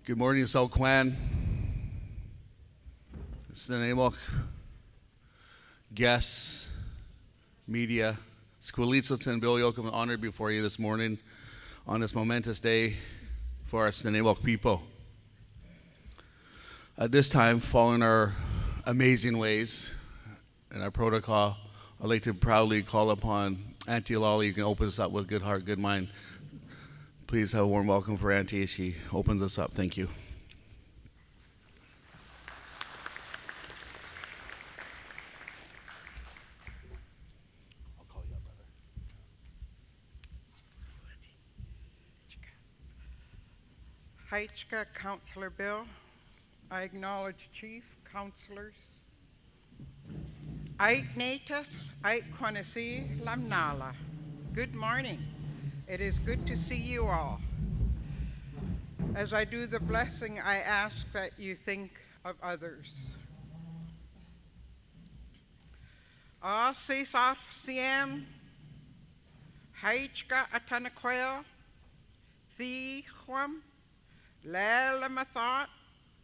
Good morning, South Clan. Snuneymuxw, guests, media, Squilitzelton, Bill Yoakum, I'm honored before you this morning on this momentous day for our Snuneymuxw people. At this time, following our amazing ways and our protocol, I'd like to proudly call upon Auntie Lolly. You can open us up with good heart, good mind. Please have a warm welcome for Auntie as she opens us up. Thank you. I'll call you up, brother. Heichka, Councillor Bill. I acknowledge Chief, Councillors. Ait Native, Ait Quanasi, Lamnala. Good morning. It is good to see you all. As I do the blessing, I ask that you think of others. Sisat Siem, Heichka Atanaquel, Thichwam, Lelamathot,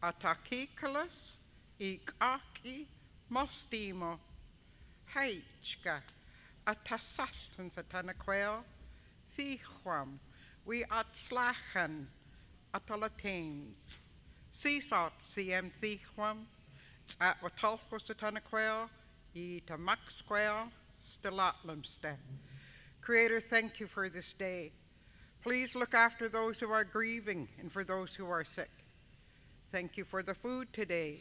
Atakikalas, Ikaki, Mostimo, Heichka, Atasatans Atanaquel, Thichwam, we atslachen, Atalateins, Sisat Siem Thichwam, at Watalchos Atanaquel, Snuneymuxw, Stilatlamste. Creator, thank you for this day. Please look after those who are grieving and for those who are sick. Thank you for the food today.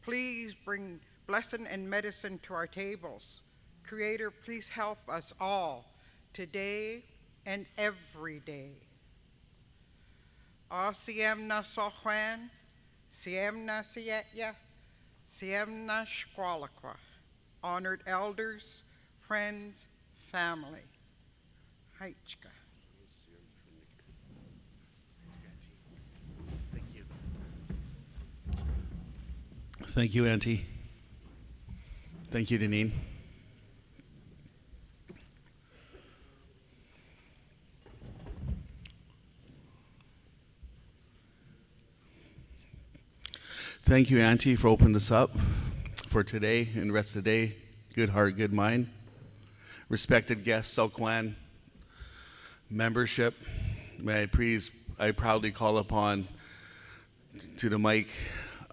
Please bring blessing and medicine to our tables. Creator, please help us all today and every day. Siemna Sochwan, Siemna Sietya, Siemna Shkwalakwa. Honored elders, friends, family. Heichka. Thank you. Thank you, Auntie. Thank you, Deneen. Thank you, Auntie, for opening this up for today and the rest of the day. Good heart, good mind. Respected guests, South Clan membership, may I proudly call upon to the mic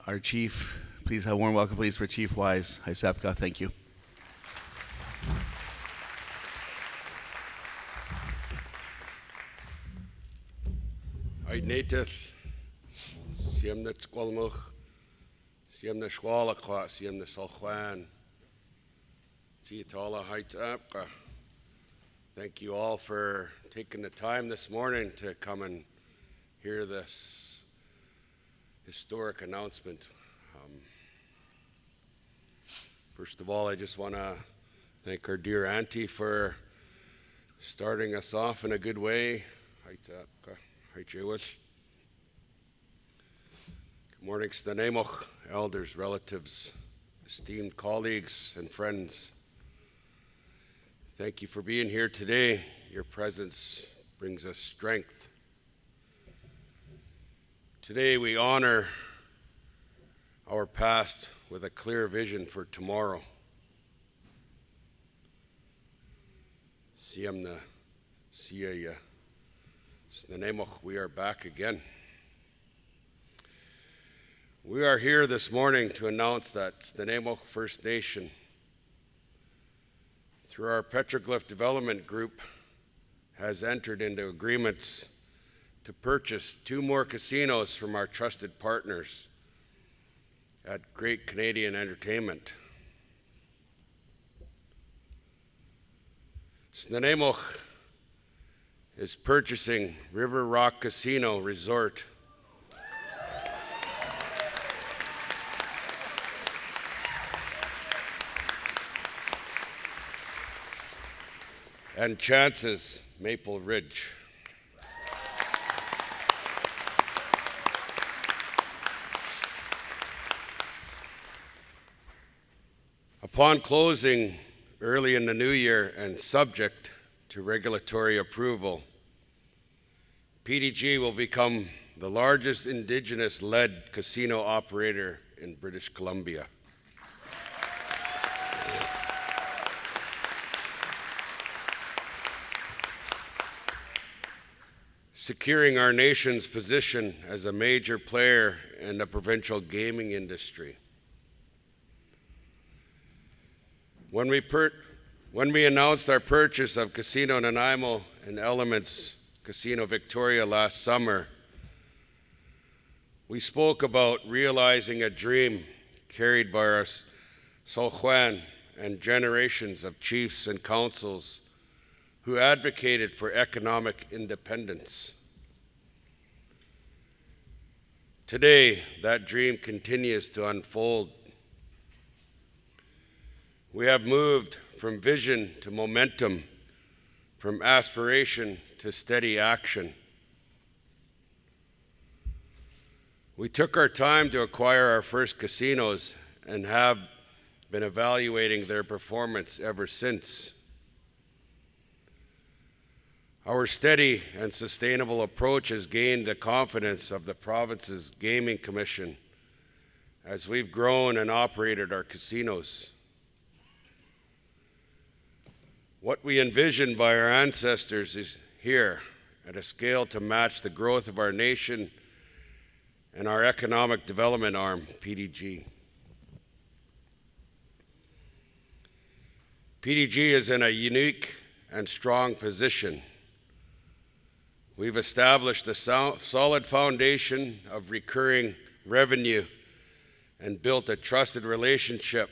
our chief. Please have a warm welcome, please, for Chief Wise. Hi, Sepka. Thank you. Ait Native, Siemna Squilmuch, Siemna Shkwalakwa, Siemna Solchwan, Tiatala Haitapka. Thank you all for taking the time this morning to come and hear this historic announcement. First of all, I just want to thank our dear Auntie for starting us off in a good way. Haitapka, Haitjewish. Good morning, Snuneymuxw, elders, relatives, esteemed colleagues, and friends. Thank you for being here today. Your presence brings us strength. Today we honor our past with a clear vision for tomorrow. Siemna Siya Snuneymuxw, we are back again. We are here this morning to announce that Snuneymuxw First Nation, through our Petroglyph Development Group, has entered into agreements to purchase 2 more casinos from our trusted partners at Great Canadian Entertainment. Snuneymuxw is purchasing River Rock Casino Resort and Chances Maple Ridge. Upon closing early in the new year and subject to regulatory approval, PDG will become the largest Indigenous-led casino operator in British Columbia. Securing our nation's position as a major player in the provincial gaming industry. When we announced our purchase of Casino Nanaimo and Elements Casino Victoria last summer, we spoke about realizing a dream carried by our Soljuan and generations of chiefs and councils who advocated for economic independence. Today, that dream continues to unfold. We have moved from vision to momentum, from aspiration to steady action. We took our time to acquire our first casinos and have been evaluating their performance ever since. Our steady and sustainable approach has gained the confidence of the province's Gaming Commission as we've grown and operated our casinos. What we envisioned by our ancestors is here at a scale to match the growth of our nation and our economic development arm, PDG. PDG is in a unique and strong position. We've established a solid foundation of recurring revenue and built a trusted relationship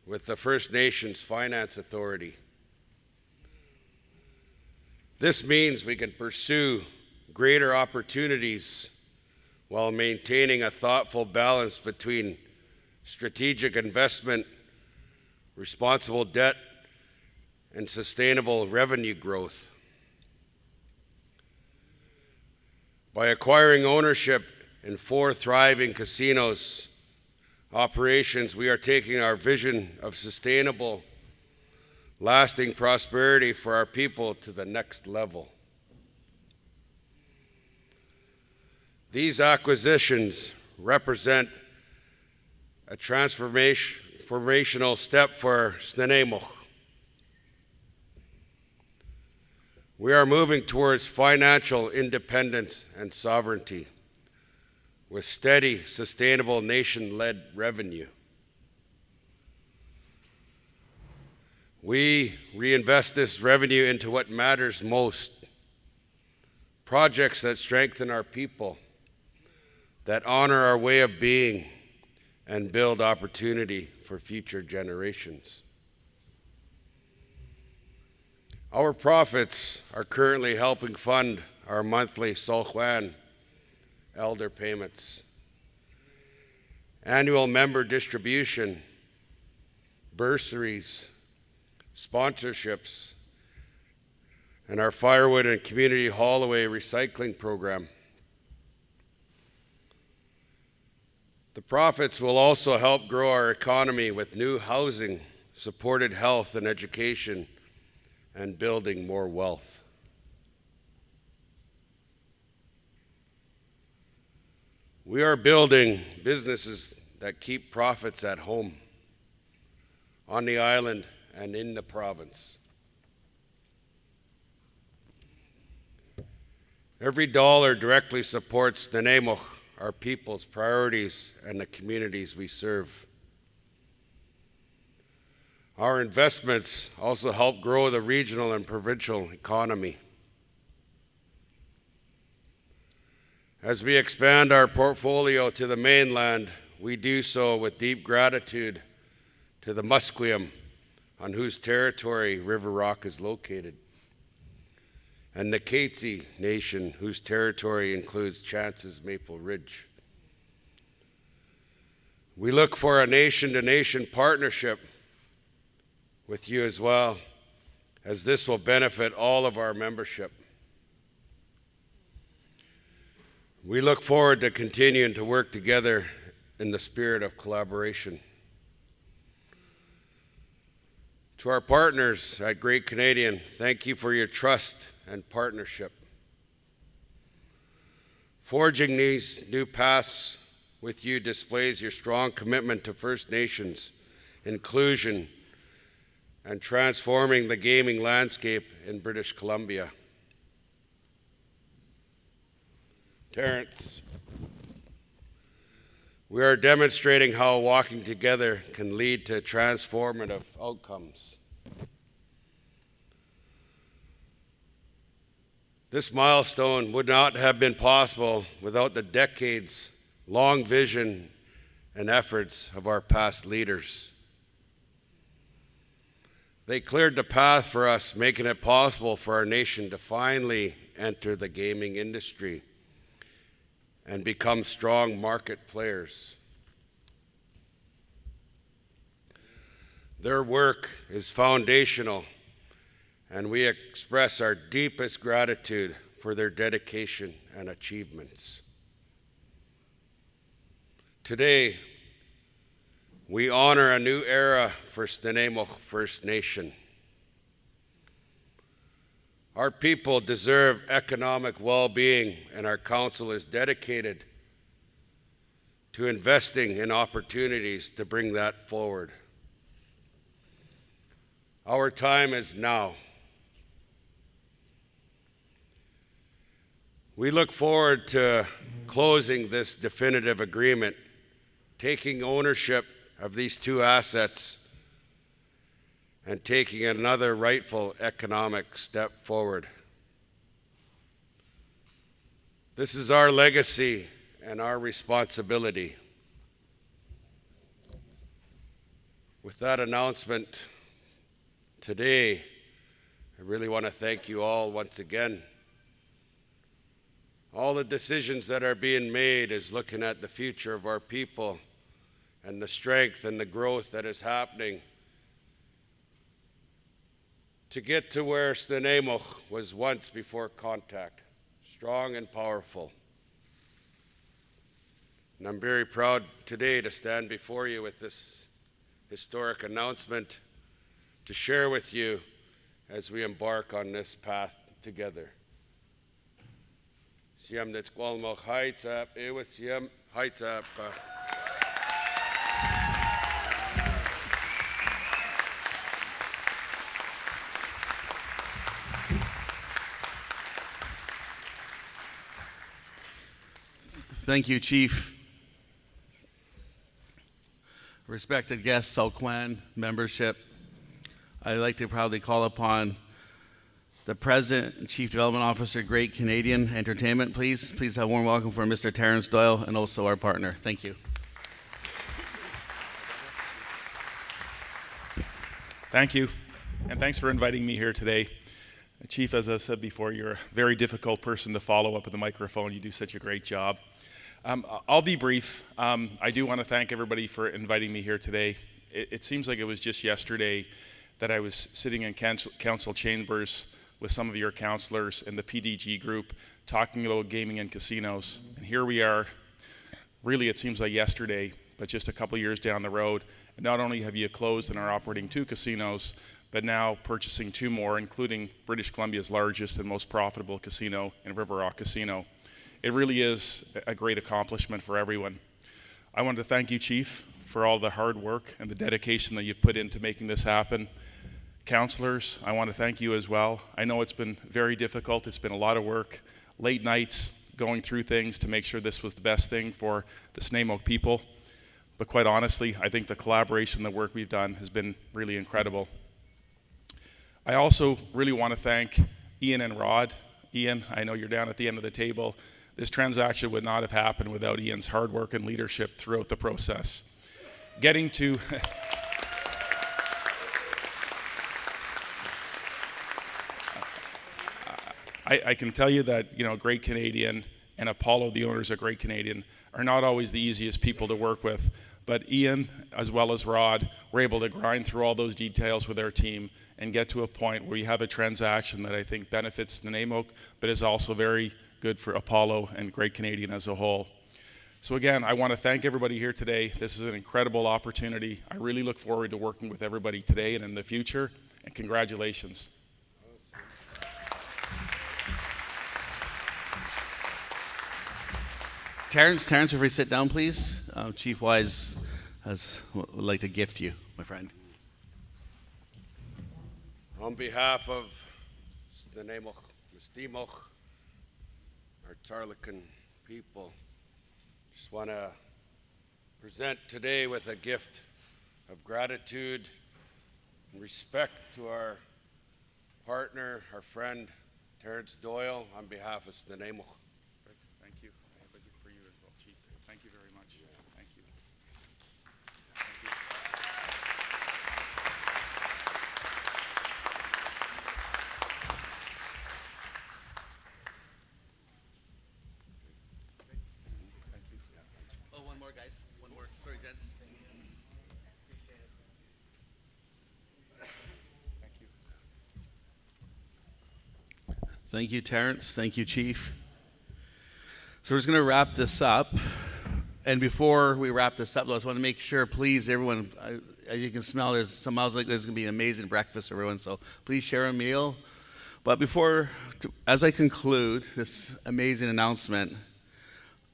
with the First Nations Finance Authority. This means we can pursue greater opportunities while maintaining a thoughtful balance between strategic investment, responsible debt, and sustainable revenue growth. By acquiring ownership in 4 thriving casinos operations, we are taking our vision of sustainable, lasting prosperity for our people to the next level. These acquisitions represent a transformational step for Snuneymuxw. We are moving towards financial independence and sovereignty with steady, sustainable, nation-led revenue. We reinvest this revenue into what matters most: projects that strengthen our people, that honor our way of being, and build opportunity for future generations. Our profits are currently helping fund our monthly Soljuan elder payments, annual member distribution, bursaries, sponsorships, and our firewood and community haul-away recycling program. The profits will also help grow our economy with new housing, supported health and education, and building more wealth. We are building businesses that keep profits at home, on the island, and in the province. Every dollar directly supports Snuneymuxw, our people's priorities, and the communities we serve. Our investments also help grow the regional and provincial economy. As we expand our portfolio to the mainland, we do so with deep gratitude to the Musqueam, on whose territory River Rock is located, and the Katzie Nation, whose territory includes Chance's Maple Ridge. We look for a nation-to-nation partnership with you as well, as this will benefit all of our membership. We look forward to continuing to work together in the spirit of collaboration. To our partners at Great Canadian, thank you for your trust and partnership. Forging these new paths with you displays your strong commitment to First Nations inclusion and transforming the gaming landscape in British Columbia. Terrence, we are demonstrating how walking together can lead to transformative outcomes. This milestone would not have been possible without the decades-long vision and efforts of our past leaders. They cleared the path for us, making it possible for our nation to finally enter the gaming industry and become strong market players. Their work is foundational, and we express our deepest gratitude for their dedication and achievements. Today, we honor a new era for Snuneymuxw First Nation. Our people deserve economic well-being, and our council is dedicated to investing in opportunities to bring that forward. Our time is now. We look forward to closing this definitive agreement, taking ownership of these two assets, and taking another rightful economic step forward. This is our legacy and our responsibility. With that announcement today, I really want to thank you all once again. All the decisions that are being made is looking at the future of our people and the strength and the growth that is happening to get to where Snuneymuxw was once before contact, strong and powerful. And I'm very proud today to stand before you with this historic announcement to share with you as we embark on this path together. Siem dit kwalmog heights up, with Siem heights up. Thank you, Chief. Respected guests, South Clan membership, I'd like to proudly call upon the President and Chief Development Officer, Great Canadian Entertainment, please. Please have a warm welcome for Mr. Terrence Doyle and also our partner. Thank you. Thank you, and thanks for inviting me here today. Chief, as I've said before, you're a very difficult person to follow up with the microphone. You do such a great job. I'll be brief. I do want to thank everybody for inviting me here today. It seems like it was just yesterday that I was sitting in council chambers with some of your councillors in the PDG group talking about gaming and casinos. And here we are, really it seems like yesterday, but just a couple years down the road. And not only have you closed and are operating 2 casinos, but now purchasing 2 more, including British Columbia's largest and most profitable casino in River Rock Casino. It really is a great accomplishment for everyone. I want to thank you, Chief, for all the hard work and the dedication that you've put into making this happen. Councillors, I want to thank you as well. I know it's been very difficult. It's been a lot of work, late nights, going through things to make sure this was the best thing for the Snuneymuxw people. But quite honestly, I think the collaboration, the work we've done has been really incredible. I also really want to thank Ian and Rod. Ian, I know you're down at the end of the table. This transaction would not have happened without Ian's hard work and leadership throughout the process. Getting to I can tell you that, Great Canadian and Apollo, the owners of Great Canadian, are not always the easiest people to work with. But Ian, as well as Rod, were able to grind through all those details with their team and get to a point where you have a transaction that I think benefits Snuneymuxw, but is also very good for Apollo and Great Canadian as a whole. So again, I want to thank everybody here today. This is an incredible opportunity. I really look forward to working with everybody today and in the future, and congratulations. Terrence, before you sit down, please. Chief Wise would like to gift you, my friend. On behalf of Snuneymuxw, our Tsarlikan people, just want to present today with a gift of gratitude and respect to our partner, our friend, Terrence Doyle, on behalf of Snuneymuxw. Thank you. I have a gift for you as well, Chief. Thank you very much. Thank you. Oh, one more, guys. One more. Sorry, gents. Thank you. Thank you, Terrence. Thank you, Chief. So we're just going to wrap this up. And before we wrap this up, I just want to make sure, please, everyone, as you can smell, there's smells like there's going to be an amazing breakfast, everyone. So please share a meal. But as I conclude this amazing announcement,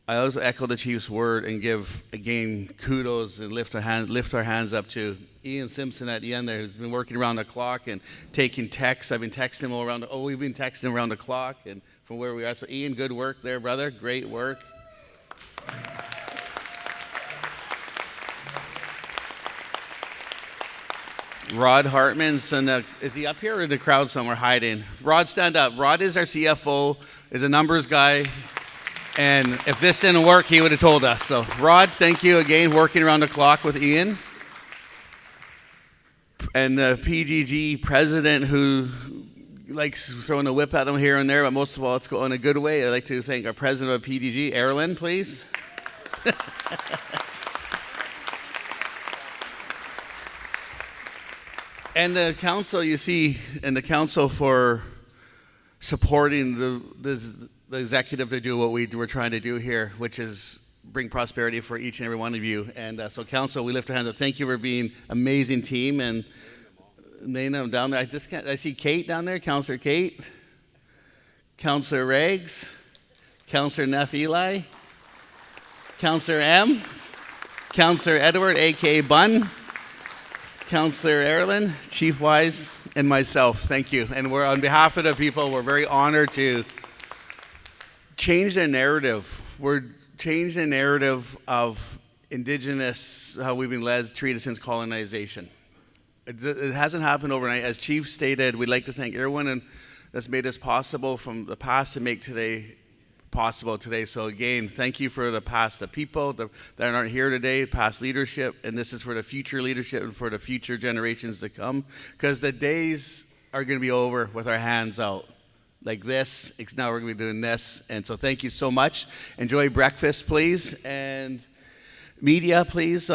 I also echo the Chief's word and give, again, kudos and lift our hands up to Ian Simpson at the end there, who's been working around the clock and taking texts. I've been texting him we've been texting him around the clock and from where we are. So Ian, good work there, brother. Great work. Rod Hartman's, is he up here or in the crowd somewhere hiding? Rod, stand up. Rod is our CFO, is a numbers guy. And if this didn't work, he would have told us. So, Rod, thank you again, working around the clock with Ian. And the PGG president who likes throwing a whip at him here and there, but most of all, it's going in a good way. I'd like to thank our president of PGG, Erlen, please. And the council, you see, and the council for supporting the executive to do what we're trying to do here, which is bring prosperity for each and every one of you. And so, council, we lift our hands up. Thank you for being an amazing team. And name them down there. I see Kate down there, Councillor Kate, Councillor Riggs, Councillor Neff Eli, Councillor M, Councillor Edward, a.k.a. Bunn, Councillor Erlen, Chief Wise, and myself. Thank you. And we're on behalf of the people, we're very honored to change the narrative. We're changing the narrative of Indigenous, how we've been treated since colonization. It hasn't happened overnight. As Chief stated, we'd like to thank everyone that's made this possible from the past to make today possible today. So again, thank you for the past, the people that aren't here today, past leadership, and this is for the future leadership and for the future generations to come, because the days are going to be over with our hands out like this. Now we're going to be doing this. And so thank you so much. Enjoy breakfast, please. And media, please.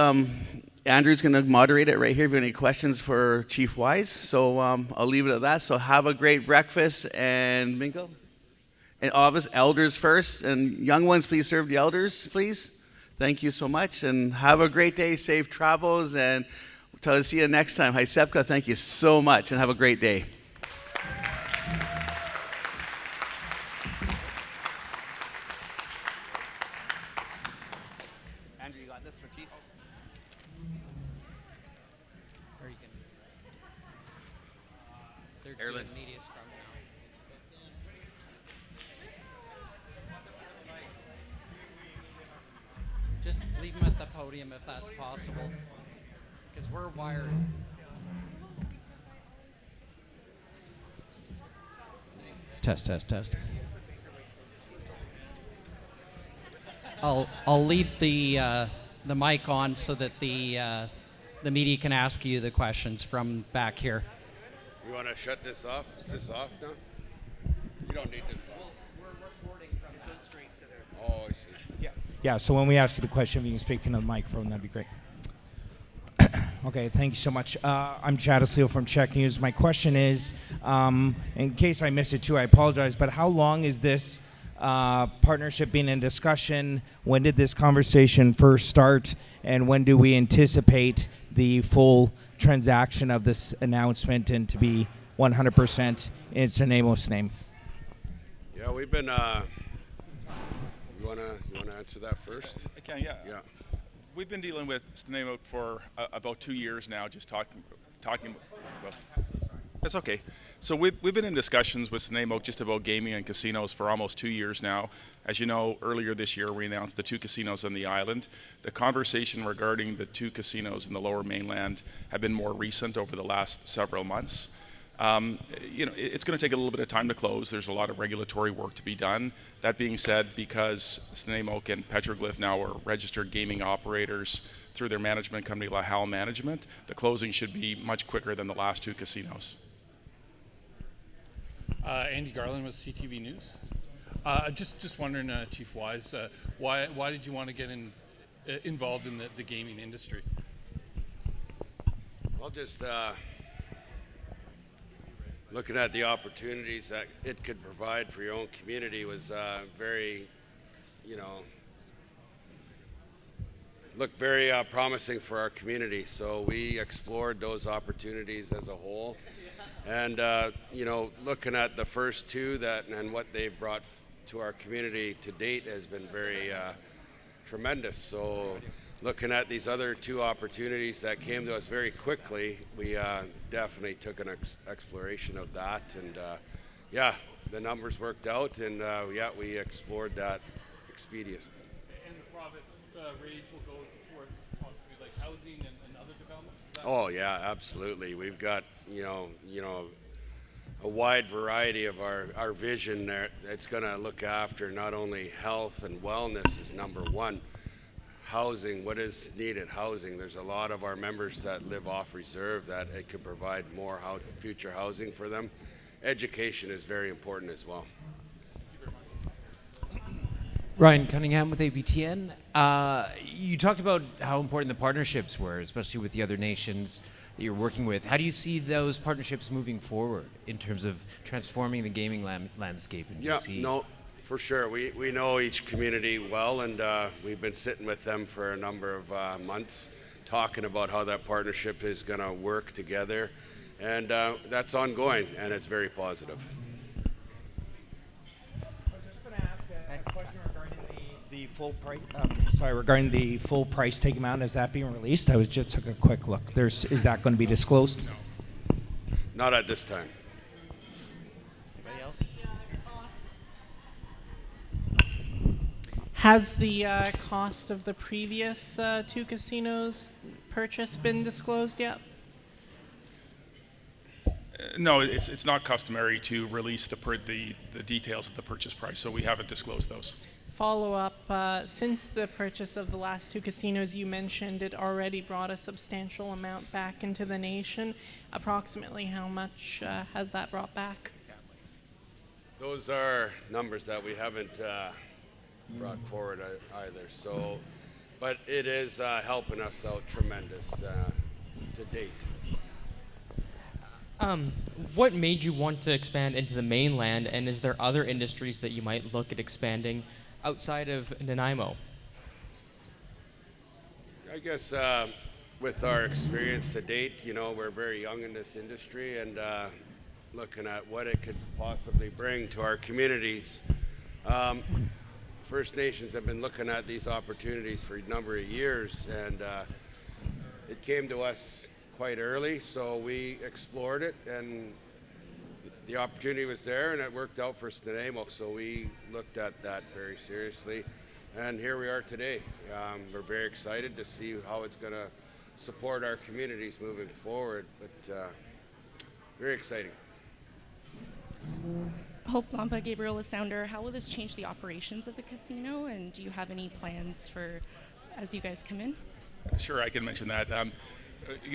Andrew's going to moderate it right here if you have any questions for Chief Wise. So I'll leave it at that. So have a great breakfast. And Minko? And obvious elders first. And young ones, please serve the elders, please. Thank you so much. And have a great day. Safe travels. And we'll see you next time. Hi, Sepka. Thank you so much. And have a great day. Andrew, you got this for Chief? Or you can. They're Erlen. doing media scrum now. Just leave them at the podium if that's possible, because we're wired. Test. I'll leave the mic on so that the media can ask you the questions from back here. You want to shut this off? Is this off now? You don't need this off. We're recording from that. Straight to there. Oh, I see. Yeah, so when we ask you the question, if you can speak into the microphone, that'd be great. Okay, thank you so much. I'm Chad Asleal from Czech News. My question is, in case I missed it too, I apologize, but how long is this partnership been in discussion? When did this conversation first start? And when do we anticipate the full transaction of this announcement and to be 100% in Snuneymuxw's name? Yeah, we've been, you wanna answer that first? I can, yeah. Yeah. We've been dealing with Snuneymuxw for about 2 years now, just talking. Well, that's okay. So we've been in discussions with Snuneymuxw just about gaming and casinos for almost 2 years now. As you know, earlier this year we announced the 2 casinos on the island. The conversation regarding the 2 casinos in the Lower Mainland have been more recent over the last several months. It's going to take a little bit of time to close. There's a lot of regulatory work to be done. That being said, because Snuneymuxw and Petroglyph now are registered gaming operators through their management company, La Halle Management, the closing should be much quicker than the last 2 casinos. Andy Garland with CTV News. Just wondering, Chief Wise, why did you want to get involved in the gaming industry? Well, just looking at the opportunities that it could provide for your own community was very promising for our community. So we explored those opportunities as a whole. And, looking at the first 2 and what they've brought to our community to date has been very tremendous. So looking at these other 2 opportunities that came to us very quickly, we definitely took an exploration of that. And, the numbers worked out, and, we explored that expedient. And the profits raised will go towards possibly like housing and other developments? Oh yeah, absolutely. We've got a wide variety of our vision there. It's going to look after not only health and wellness is number 1. Housing, what is needed? Housing. There's a lot of our members that live off reserve that it could provide more future housing for them. Education is very important as well. Ryan Cunningham with APTN. You talked about how important the partnerships were, especially with the other nations that you're working with. How do you see those partnerships moving forward in terms of transforming the gaming landscape in BC? Yeah, no, for sure. We know each community well, and we've been sitting with them for a number of months, talking about how that partnership is going to work together, and that's ongoing, and it's very positive. Regarding the full price take amount, is that being released? I just took a quick look. Is that going to be disclosed? No. Not at this time. Anybody else? Has the cost of the previous 2 casinos purchase been disclosed yet? No, it's not customary to release the details of the purchase price, so we haven't disclosed those. Follow-up, since the purchase of the last 2 casinos you mentioned, it already brought a substantial amount back into the nation. Approximately how much has that brought back? Those are numbers that we haven't brought forward either. So, but it is helping us out tremendous to date. What made you want to expand into the mainland, and is there other industries that you might look at expanding outside of Nanaimo? I guess with our experience to date, we're very young in this industry, and looking at what it could possibly bring to our communities. First Nations have been looking at these opportunities for a number of years, and it came to us quite early, so we explored it, and the opportunity was there, and it worked out for Snuneymuxw, so we looked at that very seriously, and here we are today. We're very excited to see how it's going to support our communities moving forward, but very exciting. Hope Lampa, Gabriela Sounder. How will this change the operations of the casino, and do you have any plans for as you guys come in? Sure, I can mention that.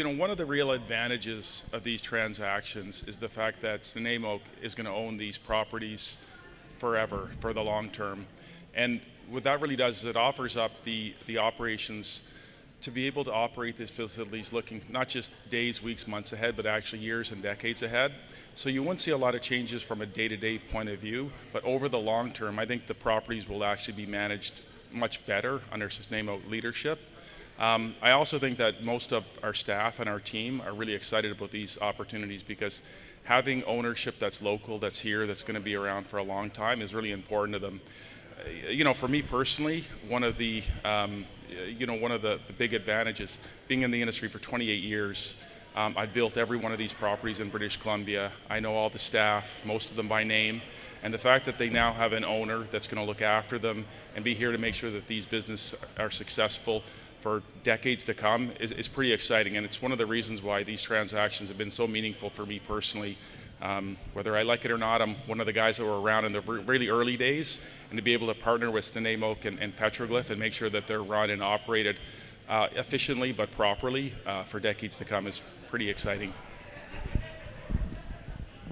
One of the real advantages of these transactions is the fact that Snuneymuxw is going to own these properties forever, for the long term. And what that really does is it offers up the operations to be able to operate these facilities looking not just days, weeks, months ahead, but actually years and decades ahead. So you won't see a lot of changes from a day-to-day point of view, but over the long term, I think the properties will actually be managed much better under Snuneymuxw leadership. I also think that most of our staff and our team are really excited about these opportunities because having ownership that's local, that's here, that's going to be around for a long time is really important to them. For me personally, one of the big advantages, being in the industry for 28 years, I've built every one of these properties in British Columbia. I know all the staff, most of them by name, and the fact that they now have an owner that's going to look after them and be here to make sure that these businesses are successful for decades to come is pretty exciting, and it's one of the reasons why these transactions have been so meaningful for me personally. Whether I like it or not, I'm one of the guys that were around in the really early days, and to be able to partner with Snuneymuxw and Petroglyph and make sure that they're run and operated efficiently but properly for decades to come is pretty exciting.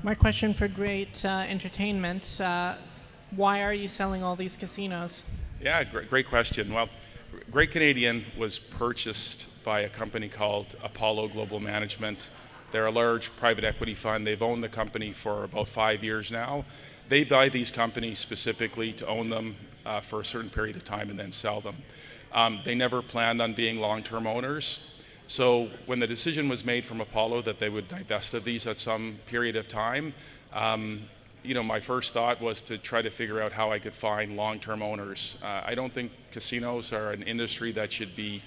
My question for Great Entertainment, why are you selling all these casinos? Yeah, great question. Well, Great Canadian was purchased by a company called Apollo Global Management. They're a large private equity fund. They've owned the company for about 5 years now. They buy these companies specifically to own them for a certain period of time and then sell them. They never planned on being long-term owners. So when the decision was made from Apollo that they would divest of these at some period of time, my first thought was to try to figure out how I could find long-term owners. I don't think casinos are an industry that should be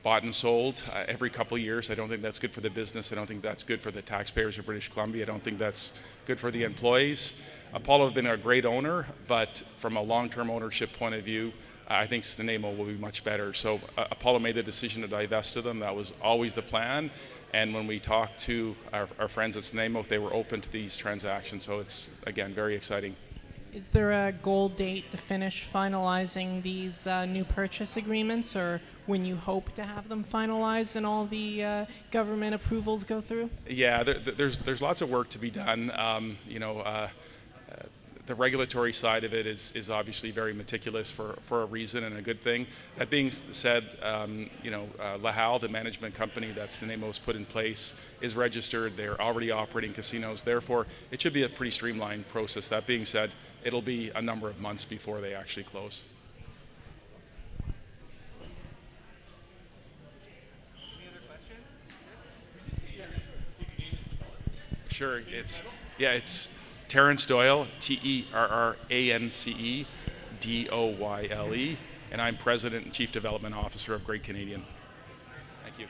bought and sold every couple of years. I don't think that's good for the business. I don't think that's good for the taxpayers of British Columbia. I don't think that's good for the employees. Apollo have been a great owner, but from a long-term ownership point of view, I think Snuneymuxw will be much better. So Apollo made the decision to divest of them. That was always the plan. And when we talked to our friends at Snuneymuxw, they were open to these transactions. So it's, again, very exciting. Is there a goal date to finish finalizing these new purchase agreements, or when you hope to have them finalized and all the government approvals go through? Yeah, there's lots of work to be done. The regulatory side of it is obviously very meticulous for a reason and a good thing. That being said, Lahal, the management company that Snuneymuxw's put in place, is registered. They're already operating casinos. Therefore, it should be a pretty streamlined process. That being said, it'll be a number of months before they actually close. Any other questions? Sure. It's Terrence Doyle, TerranceDoyle, and I'm President and Chief Development Officer of Great Canadian. Thank you.